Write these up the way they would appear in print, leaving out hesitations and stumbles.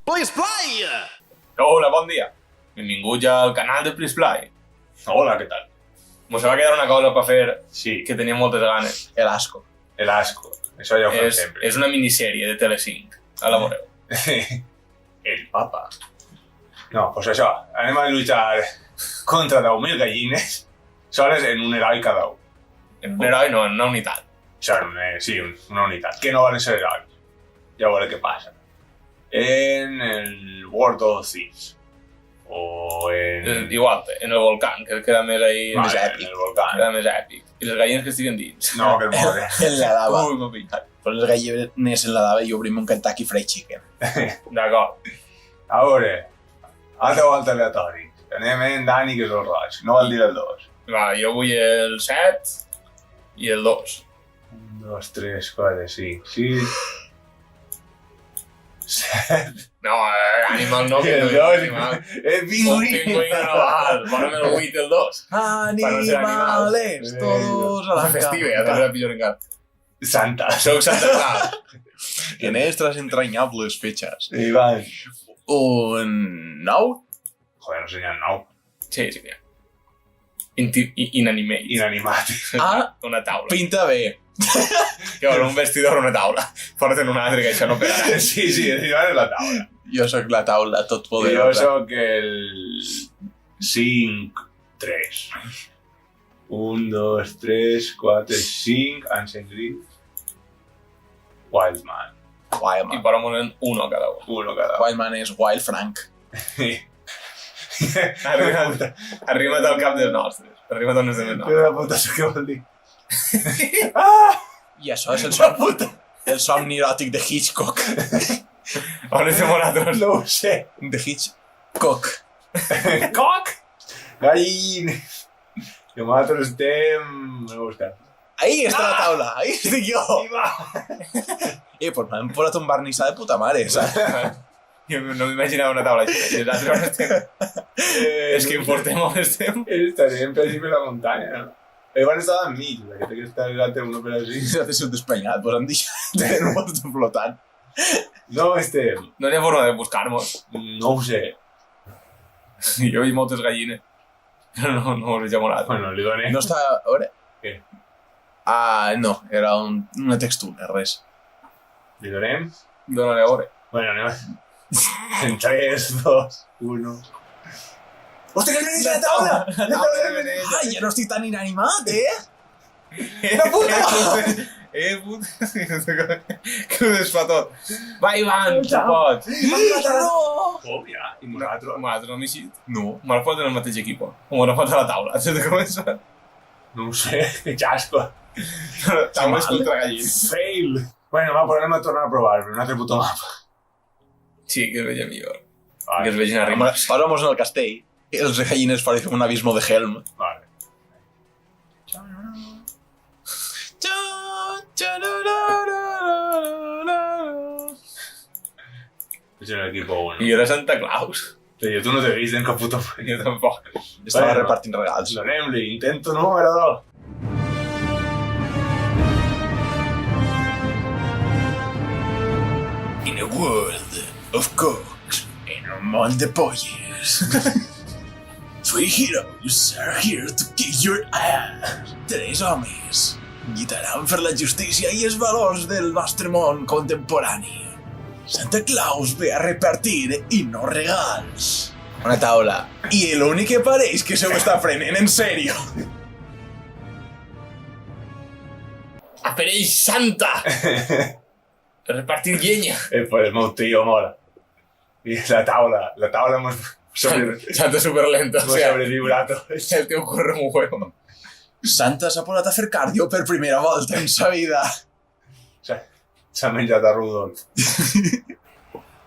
Please Play! Hola, bon dia. Benvinguts al canal de Please Play. Hola, què tal? Mos va quedar una cosa per fer Sí, que tenia moltes ganes. El asco. el asco. Això ja ho fem És sempre. una minissèrie de Telecinc. A la veureu. El papa. No, doncs això. Anem a lluitar contra 10.000 gallines soles en un heroi cada un. Un heroi no, en una unitat. Això, sí, una unitat. Que no van ser herois. Ja veuré què passa. En el World of Thieves. O en... Igual, en el volcán, que queda més ahí... Vale, més en èpic. el volcán. Queda més èpic. I les gallines que estiguen dins. No, que es moure. En la lava. Ui, m'ha pillat. Però les gallines en la lava i obrim un Kentucky Fried Chicken. D'acord. A veure, altra volta aleatori. Anem en Dani, que és el roig. No val dir el 2. Va, jo vull el 7 i el 2. 1, 2, 3, 4, 5, 6... 7... No, animal no, que El no és 2... animal. El Un pingüí! pingüí no val. Posa'm el 8 i el 2. Animales, todos a la Festive, ja cama. tindrà pitjor encara. Santa. Soc Santa Claus. En estas entrañables fechas. I van... Un 9? Joder, no sé ni el nou. Sí, sí, ja. Inanimate. Inanimat. Ah, Una taula. pinta bé. Que vol un vestidor o una taula. Porten un altre que això no pegarà. Sí, sí, el final és la taula. Jo sóc la taula, tot I jo poderosa. sóc el 5, 3. 1, 2, 3, 4, 5, Ancient Grief. Wildman. I Wildman. posa'm uno cada un. Uno cada. Wildman és Wild Frank. Arriba't al cap dels nostres. Arriba't on els de més Però nostres. la puta, això què vol dir? I això és el somni eròtic de Hitchcock. On estem nosaltres? No ho sé. De Hitchcock. Coc! Gallin! I nosaltres estem... No ho buscar. Ahí està la taula, ahí estic jo. va! Pues m'han posat un barnissà de puta mare, saps? Jo no m'imaginava una taula així. I nosaltres on estem? És que importem on estem. Estarem per allí per la muntanya, no? Van estar enmig, que té que estar l'altre uno per allí. S'ha de ser despanyat, pues han deixat de un post flotant. No estem... No hi ha forma de buscar-nos. No ho sé. Jo he vist moltes gallines. Però no us he molat. Bueno, li donem... No està... A veure... Què? Ah, no, era una textura, res. Li donem... Dóna-li a veure. Bueno, anem a... En 3, 2, 1... Hòstia, que el menys a la taula! La taula del menys! Ai, ja no estic tan inanimat, eh? La puta! Puta! Que ho desfà tot. Va, Ivan, tu pots. No! Oh, ja, i nosaltres... Nosaltres no hem eixit. No. Me'l foten en el mateix equip. O me'l foten a la taula. Has de començar. No ho sé, que xasco. Taules contra gallins. Fail! Bueno, va, podem tornar a provar, però un altre puto mapa. Sí, que es veia millor. Vale. Que es vegin arriba. Paramos en el castell. Els gallines parecen un abismo de Helm. Vale. És l'equip 1. I jo era Santa Claus. Però tu no t'he vist en cap puto... Jo tampoc. Estava Bueno. repartint regals. Donem-li, intento número 2. In a world of cooks, in un món de polles. Three heroes are here to kick your ass. Tres homes lluitaran per la justícia i els valors del nostre món contemporani. Santa Claus ve a repartir i no regals. Una taula. I l'únic que pareix que se ho està prenent en sèrio. Apareix Santa! Repartir llenya. Pues el meu tio mola. I la taula mos... Santa superlento. O Mos sea, sobrevibrato. el teu corre un huevo. Santa s'ha posat a fer cardio per primera volta en sa vida. S'ha menjat a Rudolf.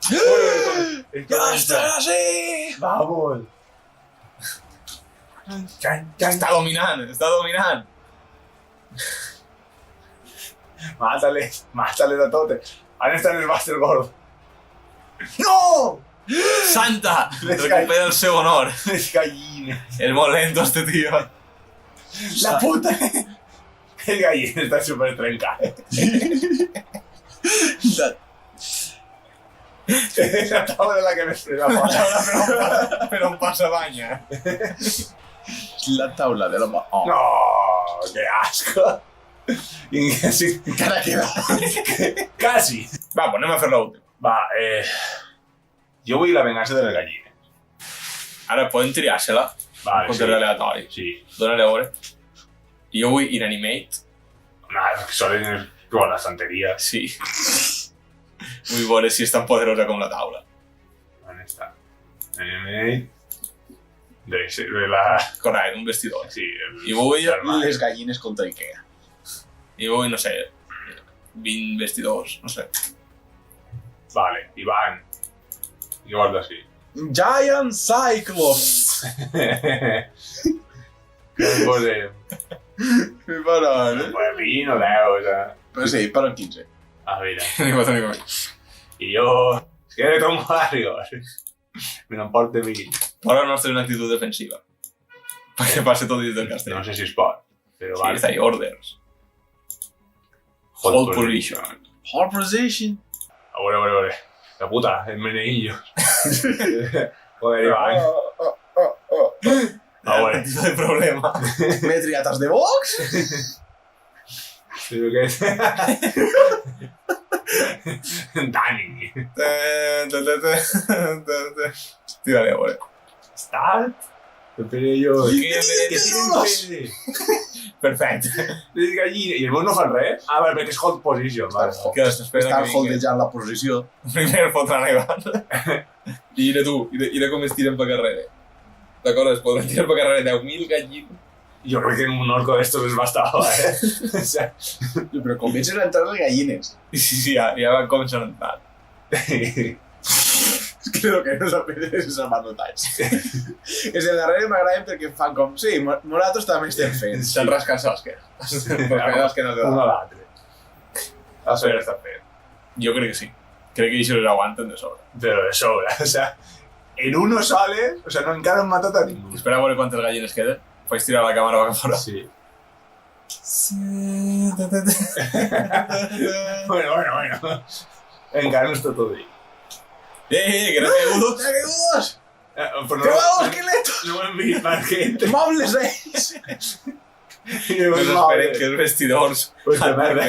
¡Ya estás así! Vamos! Està dominant, està dominant. Mátale a totes. On estan els Buster Gold? No! Santa! Recupera el seu honor. Les gallines. És molt lento, este tío. La puta! El galliner està super trencat. La taula és la que més frega fora. Però em passa banya. La taula de l'home. Oh. No, que asco. I casi... Encara queda. Quasi. Va, pues anem a fer l'últim. Va, jo vull la vengança de les gallines. Ara podem triar-se-la. Vale, Un compte aleatori. Sí. Dóna-li a veure. I jo vull Inanimate. No, que solen com la santeria. Sí. Vull veure si és tan poderosa com la taula. On està? De la... Correcte, un vestidor. Sí, I vull, Les gallines contra Ikea. i vull, no sé, 20 vestidors, no sé. Vale, Iván. Què vols dir? Giant Cyclops. Què posem? Mi parole. Pues 20 o 10, o sea... Però sí, però 15. A veure... Anem a tenir com... I jo... És que de tom Warriors. Me n'emporte 20. Però la nostra és una actitud defensiva. Perquè passe tot dins del castell. No sé si es pot, però Sí, vale. està ahí, orders. Hold position. Hold position. A veure. La puta, el meneillo. Joder, Iván. A veure. No hay problema. M'he triat els de Vox? Però què és? Dani. Tírale, a veure. Start. Espera jo. Que tiros! Perfecte. Les gallines. I el món no fa res? Ah, vale, perquè és hold position. Vale. Que s'espera Estan que vingui. holdejant la posició. Primer fotran a Ivan. I era tu, i com es tiren per carrere. D'acord, es podran tirar per carrere 10.000 gallines. Jo crec que en un orco d'estos les bastava, O sea... Però comencen a entrar les gallines. Sí, ja van començar a entrar. És que el que no s'aprenen és els manotats. Els de darrere m'agraden perquè fan com... Sí, nosaltres també estem fent. Estan rascant sosques. Perquè els que no te Un dan. o l'altre. A sobre està fet. Jo crec que sí. Crec que això les aguanten de sobre. Però de sobre, o sea... En uno soles, o sea, no encara han matat a ningú. Espera a veure quantes gallines queden. Faig tirar la càmera cap a fora. Sí. Bueno. Encara no està tot dit. Que no caigudos. ¡Ya caigudos! Però ¡Probado esqueletos! No ho hem vist, perquè... ¡Mobles ells! No esperen que els vestidors... Pues de merda.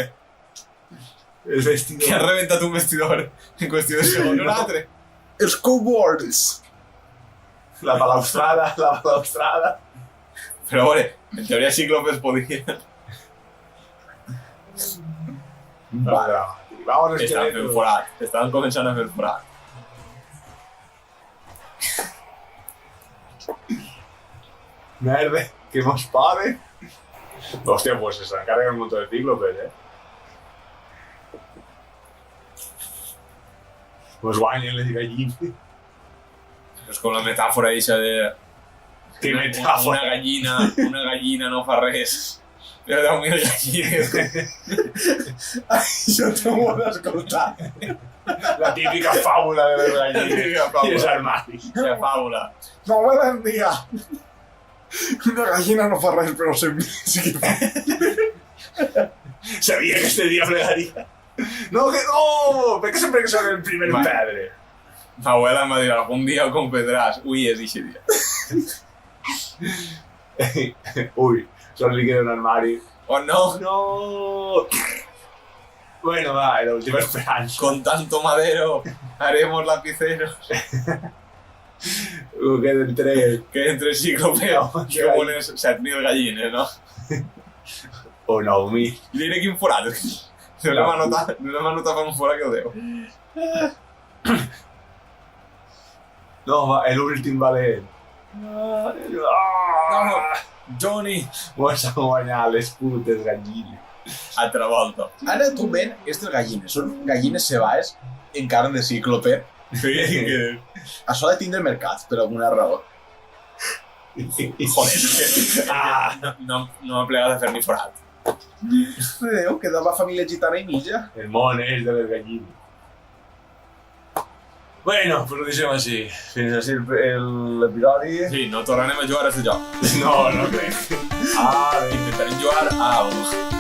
El Que vestidor. ha reventat un vestidor en qüestió de segons. Un altre. Els cowboards! La balaustrada. Però a veure, en teoria Cíclopes podia... Vale. Vamos, Estan fent esqueleto. forat. Estan començant a fer forat. Merda, que mos pare. Hòstia, pues se s'encarga un montón de cíclopes, Pues guanyen les gallines. És com la metàfora eixa de... Que metàfora. Una gallina no fa res. Però 10.000 gallines. Això t'ho vol escoltar. La típica fàbula de les gallines. típica fàbula. I els armaris. Que fàbula. M'abuela em dia. Una gallina no fa res, però sí que fa. Sabia que este dia plegaria. No, que no! Per què sempre que soc el primer Va. pedre? Ma abuela em va dir, algun dia ho comprendràs. Ui, és eixe dia. Ui, solo li queda un armari. Oh no, No! Bueno, va, la última esperanza. con tanto madero haremos lapiceros. Queden tres. Que entre Cíclopes que pones 7.000 gallines, no? O 9.000. I diré quin forat. No l'hem anotat per un forat que el deu. No, va, l'últim valent. No, Johnny. Vas a guanyar les putes gallines. Altra volta. Ara tu ven aquestes gallines. Són gallines cebaes en carn de cíclope. Sí, que... Això ha de tindre mercat, per alguna raó. Joder, no m'ha plegat a fer ni forat. Déu, que de la família gitana i mitja. El món és de les gallines. Bueno, pues ho deixem així. Fins així l'episodi. Sí, no tornarem a jugar a este joc. No crec. Ah, bé. Intentarem jugar a algo.